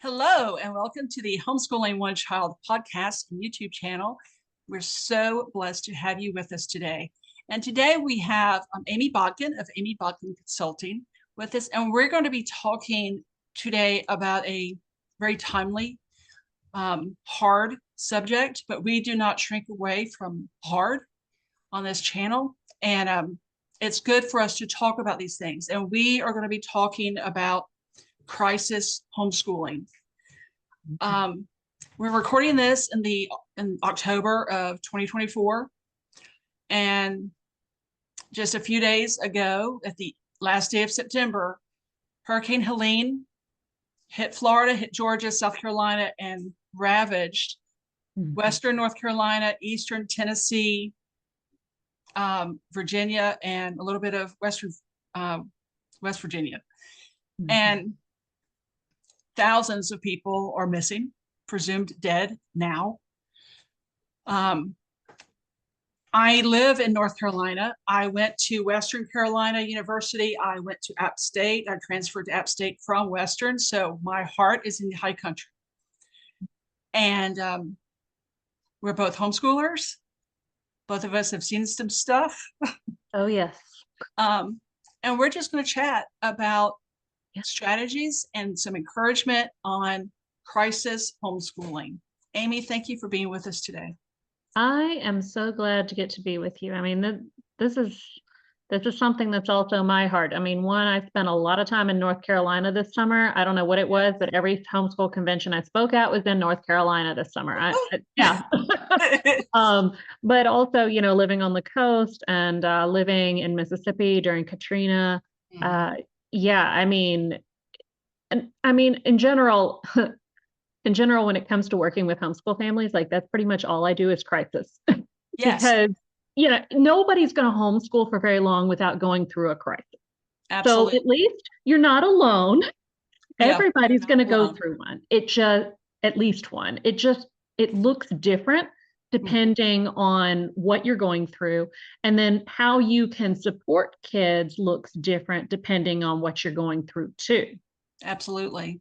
Hello, and welcome to the Homeschooling One Child podcast and YouTube channel. We're so blessed to have you with us today. And today we have Amy Bogdan of Amy Bogdan Consulting with us, and we're going to be talking today about a very timely, hard subject, but we do not shrink away from hard on this channel. And it's good for us to talk about these things. And we are going to be talking about crisis homeschooling. We're recording this in October of 2024, and just a few days ago, at the last day of September, Hurricane Helene hit Florida, hit Georgia, South Carolina, and ravaged Western North Carolina, Eastern Tennessee, Virginia, and a little bit of West Virginia. And thousands of people are missing, presumed dead now. I live in North Carolina. I went to Western Carolina University. I went to App State. I transferred to App State from Western. So my heart is in the high country. And we're both homeschoolers. Both of us have seen some stuff. Oh, yes. And we're just going to chat about strategies and some encouragement on crisis homeschooling. Amy, thank you for being with us today. I am so glad to get to be with you. I mean, this is something that's also my heart. I mean, I spent a lot of time in North Carolina this summer. I don't know what it was, but every homeschool convention I spoke at was in North Carolina this summer. But also, living on the coast and living in Mississippi during Katrina. I mean, in general, when it comes to working with homeschool families, like that's pretty much all I do is crisis. Yes. Because, nobody's going to homeschool for very long without going through a crisis. Absolutely. So at least you're not alone. Yeah, everybody's going to go through one. At least one. It looks different depending on what you're going through. And then how you can support kids looks different depending on what you're going through too. Absolutely.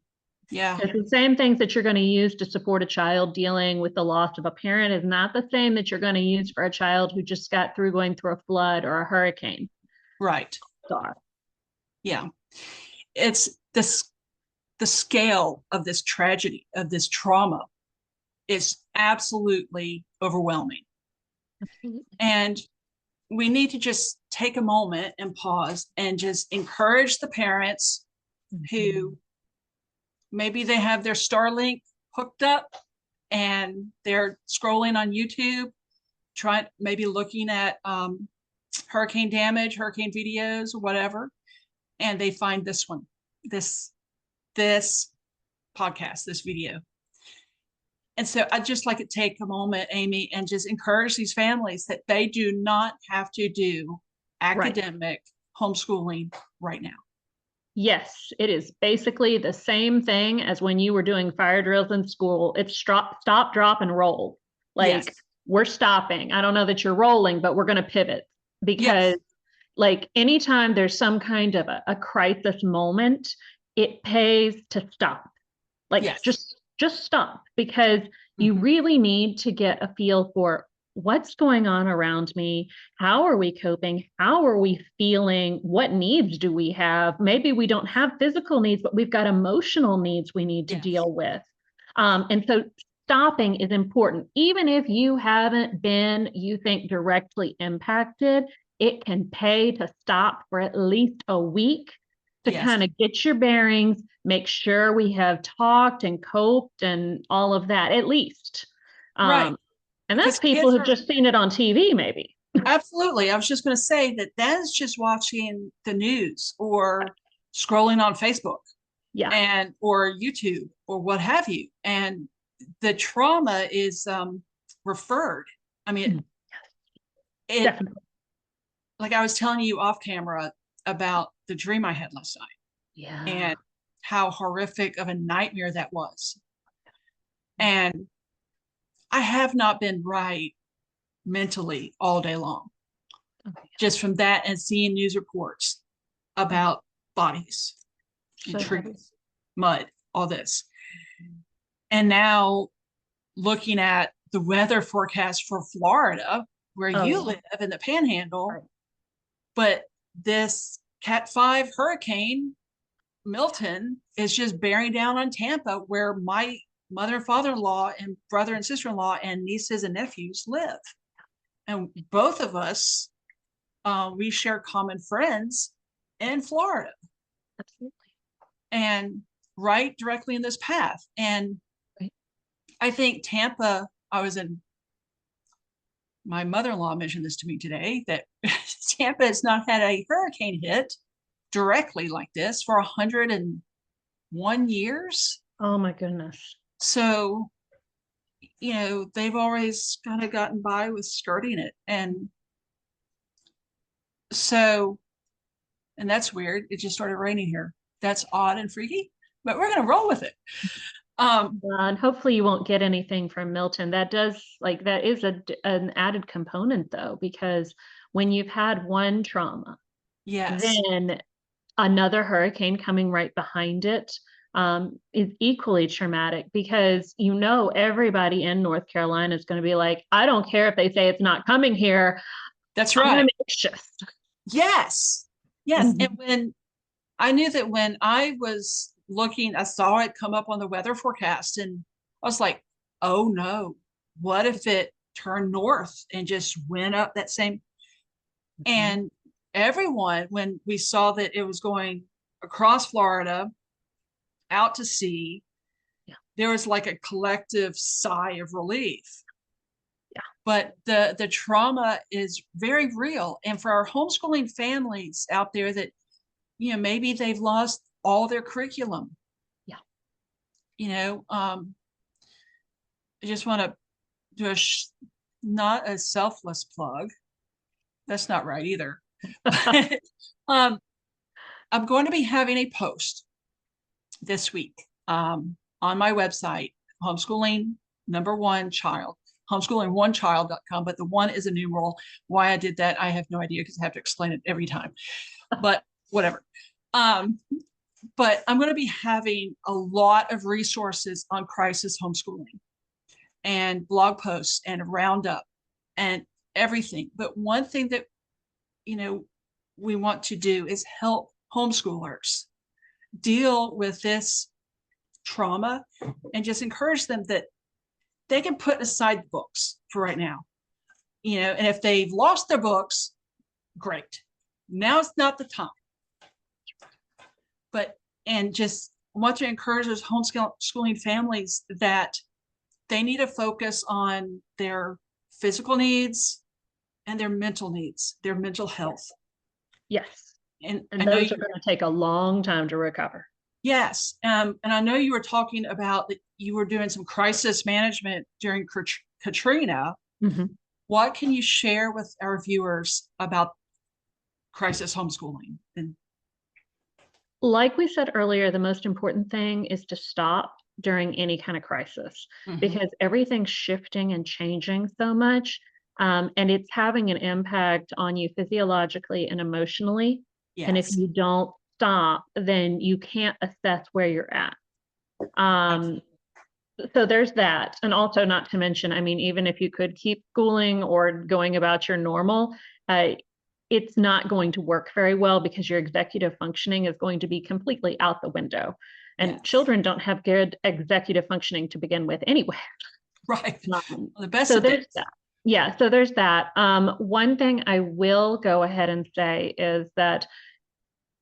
Yeah. Because the same things that you're going to use to support a child dealing with the loss of a parent is not the same that you're going to use for a child who just got through going through a flood or a hurricane. Right. Sorry. Yeah. It's the scale of this tragedy, of this trauma, is absolutely overwhelming. Absolutely. And we need to just take a moment and pause and just encourage the parents who maybe they have their Starlink hooked up and they're scrolling on YouTube, maybe looking at hurricane damage, hurricane videos, or whatever, and they find this one, this podcast, this video. And so I'd just like to take a moment, Amy, and just encourage these families that they do not have to do academic homeschooling right now. Yes, it is basically the same thing as when you were doing fire drills in school. It's stop, drop, and roll. We're stopping. I don't know that you're rolling, but we're going to pivot because anytime there's some kind of a crisis moment, it pays to stop. Just stop, because you really need to get a feel for what's going on around me. How are we coping? How are we feeling? What needs do we have? Maybe we don't have physical needs, but we've got emotional needs we need to deal with. And so stopping is important. Even if you haven't been, you think, directly impacted, it can pay to stop for at least a week to kind of get your bearings, make sure we have talked and coped and all of that, at least. Right. And that's people who've just seen it on TV, maybe. Absolutely. I was just going to say that is just watching the news or scrolling on Facebook or YouTube or what have you. And the trauma is referred. I mean, definitely. Like I was telling you off camera about the dream I had last night. Yeah. And how horrific of a nightmare that was. And I have not been right mentally all day long. Just from that and seeing news reports about bodies and trees, mud, all this. And now looking at the weather forecast for Florida, where Oh, you yeah. live in the Panhandle, Right. but this Cat 5 hurricane, Milton, is just bearing down on Tampa, where my mother and father-in-law and brother and sister-in-law and nieces and nephews live. And both of us, we share common friends in Florida Absolutely. and right directly in this path. And Right. I think Tampa, my mother-in-law mentioned this to me today, that Tampa has not had a hurricane hit directly like this for 101 years. Oh my goodness. So, they've always kind of gotten by with skirting it. And so, and that's weird. It just started raining here. That's odd and freaky, but we're going to roll with it. And hopefully you won't get anything from Milton. That is an added component though, because when you've had one trauma, Yes, then another hurricane coming right behind it is equally traumatic, because everybody in North Carolina is going to be like, I don't care if they say it's not coming here. that's I'm right. anxious. Yes, yes. Mhm. And when I knew that when I was looking, I saw it come up on the weather forecast, and I was like, oh no, what if it turned north and just went up that same? And everyone, when we saw that it was going across Florida out to sea, Yeah. there was like a collective sigh of relief. Yeah. But the trauma is very real. And for our homeschooling families out there that, maybe they've lost all their curriculum. Yeah. I just want to do not a selfless plug. That's not right either. But, I'm going to be having a post this week on my website, homeschooling number one child, homeschooling1child.com. But the one is a numeral. Why I did that, I have no idea, because I have to explain it every time. But whatever. But I'm going to be having a lot of resources on crisis homeschooling and blog posts and a roundup and everything. But one thing that, we want to do is help homeschoolers deal with this trauma and just encourage them that they can put aside books for right now. And if they've lost their books, great. Now it's not the time. But, and just want to encourage those homeschooling families that they need to focus on their physical needs and their mental needs, their mental health. Yes. And And I know those are going to take a long time to recover. yes. And I know you were talking about that you were doing some crisis management during Katrina. Mm-hmm. What can you share with our viewers about crisis homeschooling? And Like we said earlier, the most important thing is to stop during any kind of crisis, because everything's shifting and changing so much. And it's having an impact on you physiologically and emotionally. And if yes, you don't stop, then you can't assess where you're at. So there's that. And also, not to mention, I mean, even if you could keep schooling or going about your normal, it's not going to work very well, because your executive functioning is going to be completely out the window. And yes, children don't have good executive functioning to begin with anyway. right. Um, The best so of there's days. that. Yeah, so there's that. One thing I will go ahead and say is that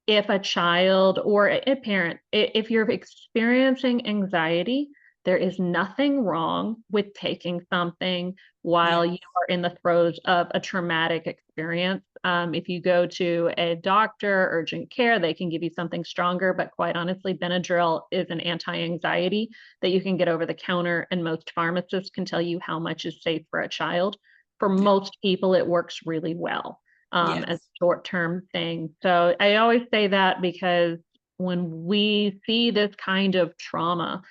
if a child or a parent, if you're experiencing anxiety, there is nothing wrong with taking something while Yeah, you are in the throes of a traumatic experience. If you go to a doctor, urgent care, they can give you something stronger, but quite honestly, Benadryl is an anti-anxiety that you can get over the counter, and most pharmacists can tell you how much is safe for a child. For yeah, most people, it works really well yes, as a short-term thing. So I always say that, because when we see this kind of trauma,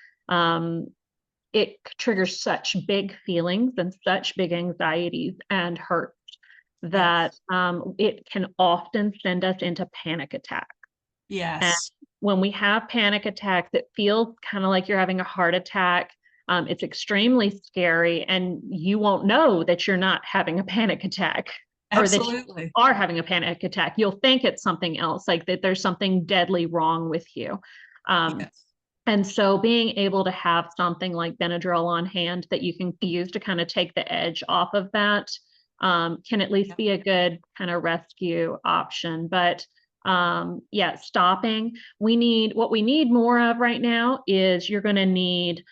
it triggers such big feelings and such big anxieties and hurts that yes, it can often send us into panic attacks. And yes, when we have panic attacks, it feels kind of like you're having a heart attack, It's extremely scary, and you won't know that you're not having a panic attack or that you Absolutely. are having a panic attack. You'll think it's something else, like that there's something deadly wrong with you. Yes. And so being able to have something like Benadryl on hand that you can use to kind of take the edge off of that can at least be a good kind of rescue option. But yeah, stopping. What we need more of right now is you're going to need,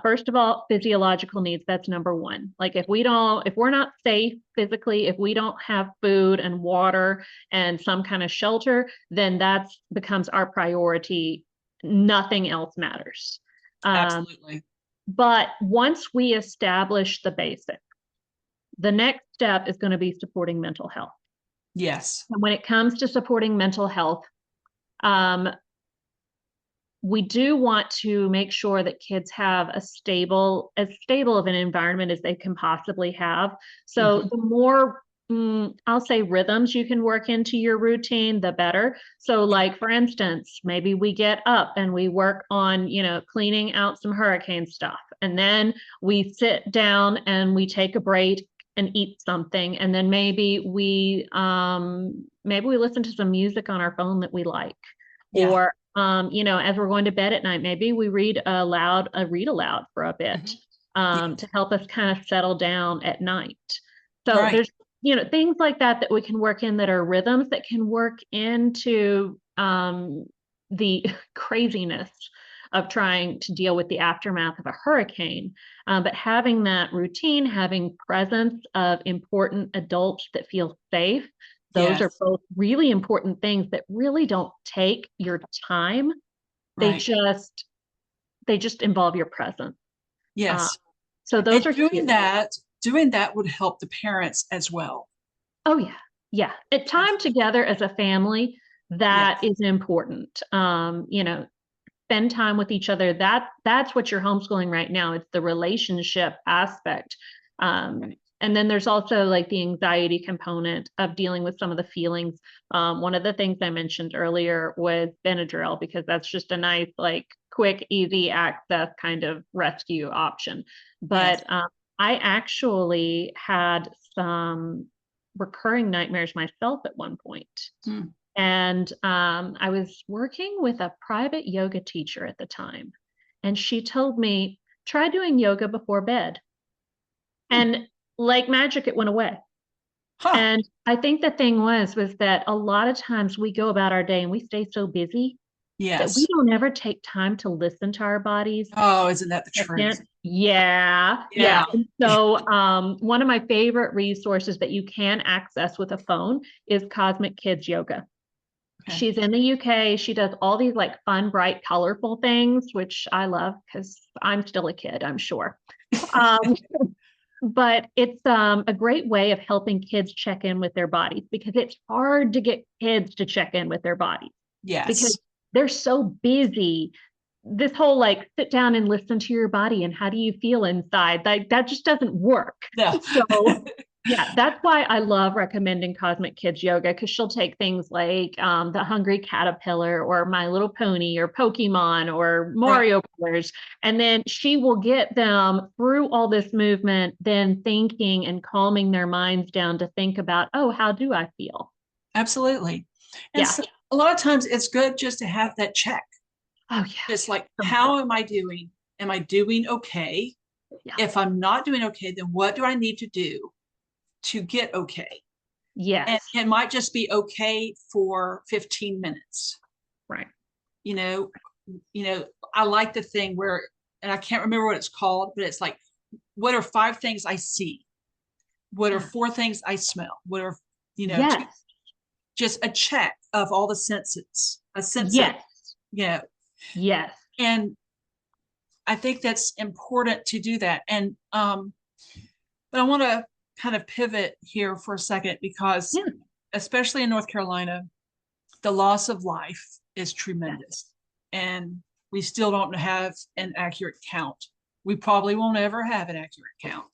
first of all, physiological needs. That's number one. Like if we're not safe physically, if we don't have food and water and some kind of shelter, then that becomes our priority. Nothing else matters. Absolutely. But once we establish the basics, the next step is going to be supporting mental health. Yes. And when it comes to supporting mental health, we do want to make sure that kids have as stable of an environment as they can possibly have. So the more I'll say rhythms you can work into your routine, the better. So like, for instance, maybe we get up and we work on, cleaning out some hurricane stuff. And then we sit down and we take a break and eat something. And then maybe we listen to some music on our phone that we like. Yeah. Or as we're going to bed at night, maybe we read aloud for a bit to help us kind of settle down at night. So there's things like that we can work in that are rhythms that can work into the craziness of trying to deal with the aftermath of a hurricane. But having that routine, having presence of important adults that feel safe, those are both really important things that really don't take your time. They just involve your presence. Yes. So those and are doing that would help the parents as well. Oh yeah. Yeah. At time together as a family, that is important. Spend time with each other. That's what you're homeschooling right now. It's the relationship aspect. And then there's also like the anxiety component of dealing with some of the feelings. One of the things I mentioned earlier was Benadryl, because that's just a nice, like, quick, easy access kind of rescue option. But I actually had some recurring nightmares myself at one point. And I was working with a private yoga teacher at the time. And she told me, try doing yoga before bed. And like magic, it went away. And I think the thing was that a lot of times we go about our day and we stay so busy that we don't ever take time to listen to our bodies. Oh, isn't that the truth? Yeah. And so one of my favorite resources that you can access with a phone is Cosmic Kids Yoga. Okay. She's in the UK. She does all these like fun, bright, colorful things, which I love because I'm still a kid, I'm sure. But it's a great way of helping kids check in with their bodies, because it's hard to get kids to check in with their bodies. Yes. Because they're so busy. This whole like sit down and listen to your body and how do you feel inside, like that just doesn't work. No. So yeah, that's why I love recommending Cosmic Kids Yoga, because she'll take things like the Hungry Caterpillar or My Little Pony or Pokemon or Mario Brothers, and then she will get them through all this movement, then thinking and calming their minds down to think about, oh, how do I feel? Absolutely. And so a lot of times it's good just to have that check. Oh yeah. Just like, how am I doing? Am I doing okay? If I'm not doing okay, then what do I need to do to get okay? Yes. And it might just be okay for 15 minutes. Right. I like the thing where, and I can't remember what it's called, but it's like, what are 5 things I see? What are 4 things I smell? What are, just a check of all the senses, a sense of, Yes. And I think that's important to do that. And, but I want to kind of pivot here for a second, because especially in North Carolina, the loss of life is tremendous. And we still don't have an accurate count. We probably won't ever have an accurate count.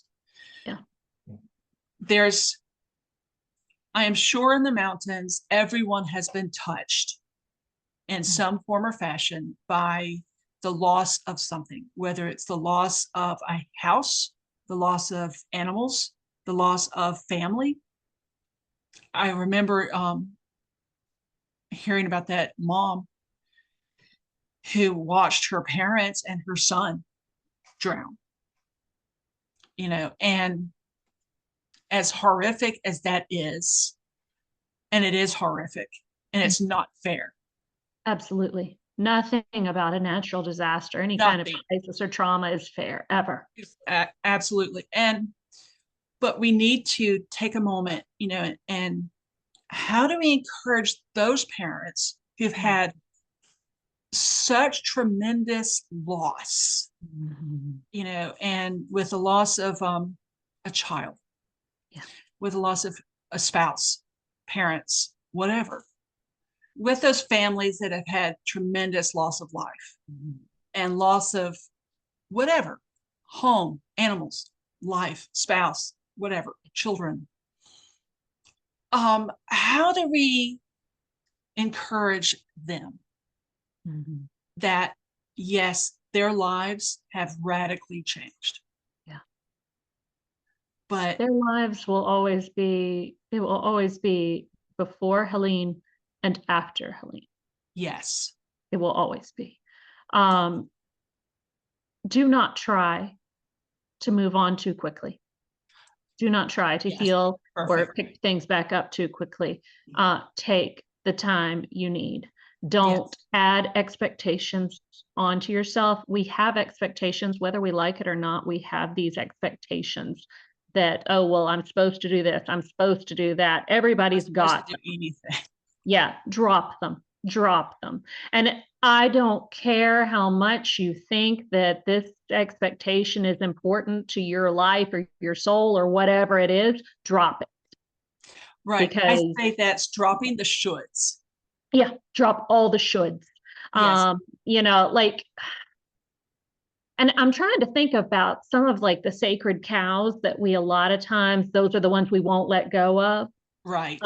I am sure in the mountains, everyone has been touched in some form or fashion by the loss of something, whether it's the loss of a house, the loss of animals, the loss of family. I remember hearing about that mom who watched her parents and her son drown, and as horrific as that is, and it is horrific, and it's not fair. Absolutely. Nothing about a natural disaster, any kind of Nothing. crisis or trauma is fair, ever. Absolutely. But we need to take a moment, and how do we encourage those parents who've had such tremendous loss, and with the loss of a child, with the loss of a spouse, parents, whatever, with those families that have had tremendous loss of life and loss of whatever, home, animals, life, spouse, whatever, children. How do we encourage them that, yes, their lives have radically changed? Yeah. But their lives will always be, it will always be before Helene and after Helene. yes, It will always be. Do not try to move on too quickly. Do not try to heal or pick things back up too quickly. Take the time you need. Don't add expectations onto yourself. We have expectations, whether we like it or not. We have these expectations that, oh, well, I'm supposed to do this. I'm supposed to do that. Everybody's got to do anything. Yeah, drop them. And I don't care how much you think that this expectation is important to your life or your soul or whatever it is, drop it. Right. Because I say that's dropping the shoulds. Yeah, drop all the shoulds. Yes. And I'm trying to think about some of like the sacred cows that we, a lot of times, those are the ones we won't let go of. Right.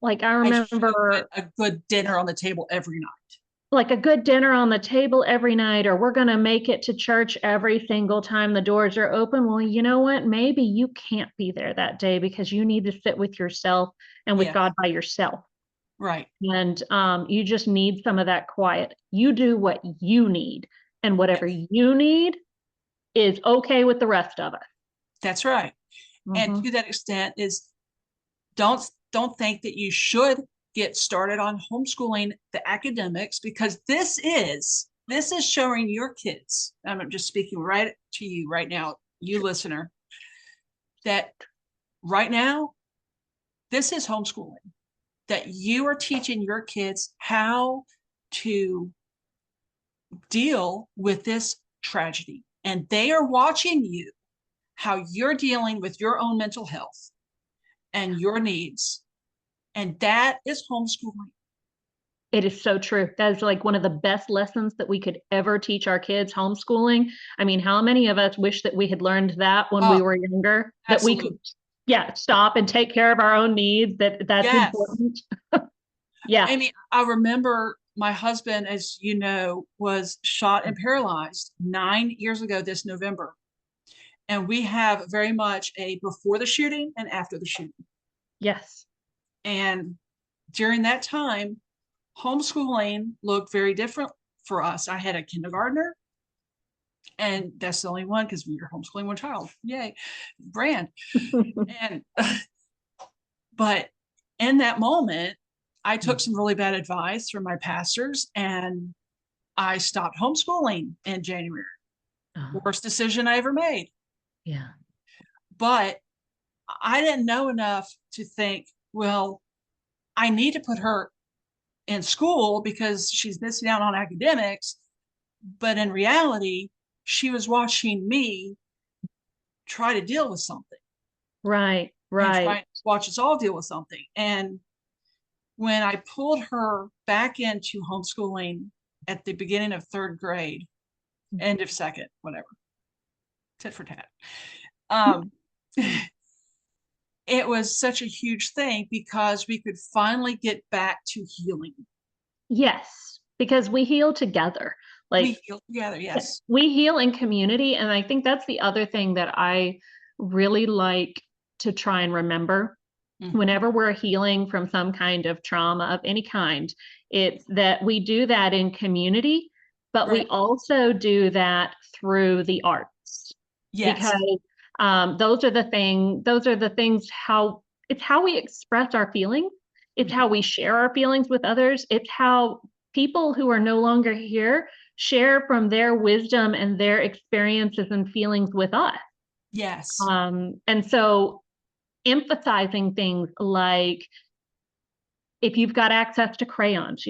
Like I remember a good dinner on the table every night. Like a good dinner on the table every night, or we're going to make it to church every single time the doors are open. Well, you know what? Maybe you can't be there that day because you need to sit with yourself and with God by yourself. Right. And you just need some of that quiet. You do what you need, and whatever you need is okay with the rest of us. That's right. And to that extent is don't think that you should get started on homeschooling the academics, because this is showing your kids, I'm just speaking right to you right now, you listener, that right now this is homeschooling, that you are teaching your kids how to deal with this tragedy, and they are watching you, how you're dealing with your own mental health and your needs. And that is homeschooling. It is so true. That is like one of the best lessons that we could ever teach our kids, homeschooling. I mean, how many of us wish that we had learned that when we were younger, that we could, stop and take care of our own needs, that's important. Yeah. Amy, I remember my husband, as you know, was shot and paralyzed 9 years ago this November. And we have very much a before the shooting and after the shooting. Yes. And during that time, homeschooling looked very different for us. I had a kindergartner, and that's the only one because we were homeschooling one child. Yay, brand. But in that moment, I took some really bad advice from my pastors, and I stopped homeschooling in January. Worst decision I ever made. Yeah. But I didn't know enough to think, well, I need to put her in school because she's missing out on academics. But in reality, she was watching me try to deal with something. Right. Try to watch us all deal with something. And when I pulled her back into homeschooling at the beginning of third grade, end of second, whatever, tit for tat, it was such a huge thing because we could finally get back to healing. Yes, because we heal together. Like We heal together. Yes. we heal in community. And I think that's the other thing that I really like to try and remember Mhm. whenever we're healing from some kind of trauma of any kind. It's that we do that in community, but we Right. also do that through the arts, Yes. because those are the things, how it's how we express our feelings. It's Mhm. how we share our feelings with others. It's how people who are no longer here share from their wisdom and their experiences and feelings with us. Yes. And so emphasizing things like, if you've got access to crayons,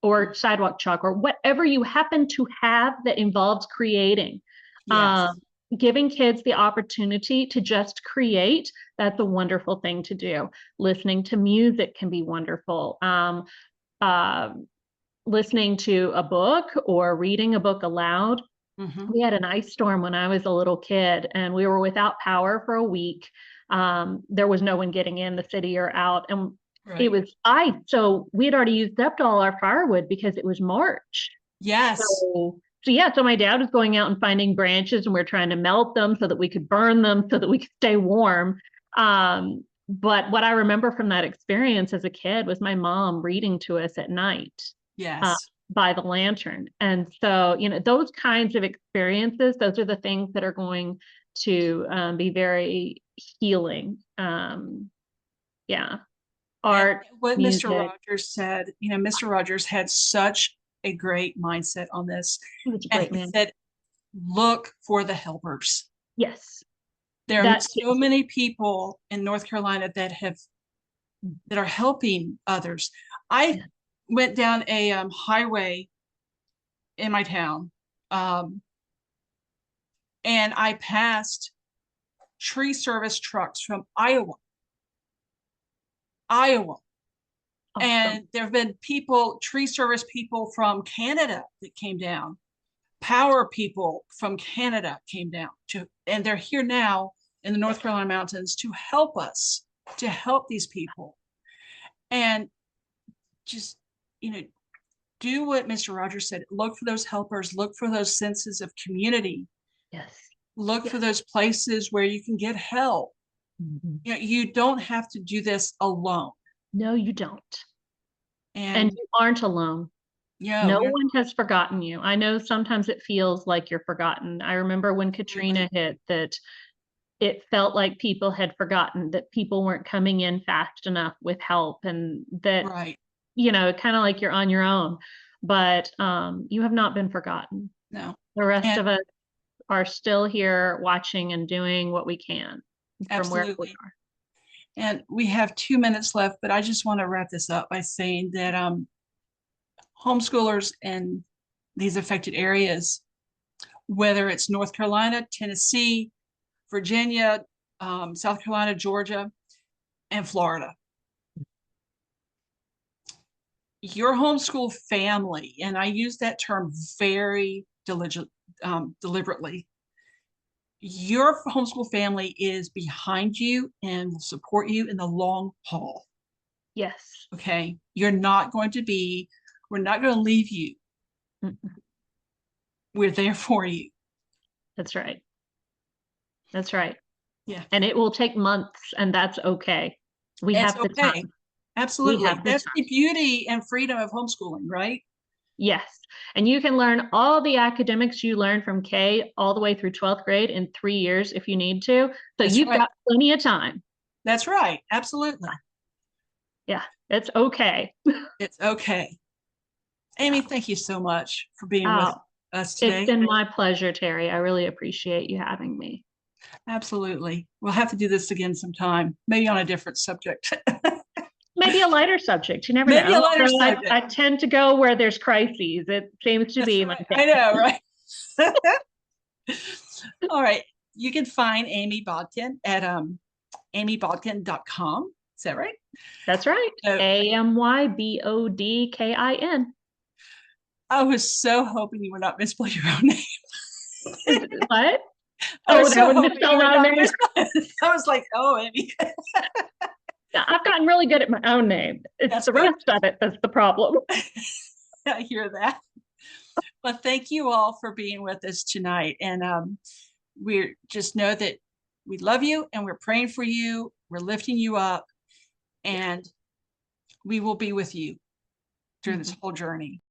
or sidewalk chalk, or whatever you happen to have that involves creating, Yes. giving kids the opportunity to just create, that's a wonderful thing to do. Listening to music can be wonderful. Uh, Listening to a book or reading a book aloud. Hmm. We had an ice storm when I was a little kid, and we were without power for a week. There was no one getting in the city or out, and it Right. was ice. So we had already used up all our firewood because it was March. Yes. So my dad was going out and finding branches, and we are trying to melt them so that we could burn them so that we could stay warm. But what I remember from that experience as a kid was my mom reading to us at night, uh, Yes. by the lantern. And so, those kinds of experiences, those are the things that are going to be very healing. Yeah. And Art, what Mr. music. Rogers said, Mr. Rogers had such a great mindset on this. He was a And great he man. said, look for the helpers. Yes. There are That so many people in North Carolina that are helping others. I Yeah. went down a highway in my town, um, and I passed tree service trucks from Iowa. Awesome. And there have been tree service people from Canada that came down. Power people from Canada came down and they're here now in the North Carolina mountains to help us, to help these people. And just, you know, do what Mr. Rogers said. Look for those helpers, look for those senses of community, Yes. look Yes. for those places where you can get help. Mm-hmm. You don't have to do this alone. No, you don't. And And you aren't alone. No you're one has forgotten you. I know sometimes it feels like you're forgotten. I remember when absolutely Katrina hit, that it felt like people had forgotten, that people weren't coming in fast enough with help, and that, right. kind of like you're on your own. But you have not been forgotten. No. The rest And of us are still here watching and doing what we can from wherever we absolutely. are. And we have 2 minutes left, but I just want to wrap this up by saying that homeschoolers in these affected areas, whether it's North Carolina, Tennessee, Virginia, South Carolina, Georgia, and Florida, your homeschool family, and I use that term very deliberately, your homeschool family is behind you and will support you in the long haul. Yes. Okay. We're not going to leave you. Mm-mm. We're there for you. That's right. That's right. Yeah. And it will take months, and that's okay. We It's have the okay. time. We Absolutely. have the That's time. the beauty and freedom of homeschooling, right? Yes. And you can learn all the academics you learned from K all the way through 12th grade in 3 years if you need to. So That's you've right. got plenty of time. That's right. Absolutely. Yeah, it's okay. It's okay. Yeah. Amy, thank you so much for being with Oh, us it's today. been my pleasure, Terry. I really appreciate you having me. Absolutely. We'll have to do this again sometime, maybe on a different subject. Maybe a lighter subject. You never Maybe a know. lighter Although subject. I tend to go where there's crises. It seems to That's be my right. I thing. know, right? All right. You can find Amy Bodkin at amybodkin.com. Is that right? That's right. So AMYBODKIN. I was so hoping you would not misspell your own name. What? I Oh, was that so would hoping misspell you would my own not name. misspell. I was like, oh, Amy. I've gotten really good at my own name. It's That's the good. rest of it that's the problem. I hear that. Well, thank you all for being with us tonight. And we just know that we love you and we're praying for you. We're lifting you up, and we will be with you through this whole journey.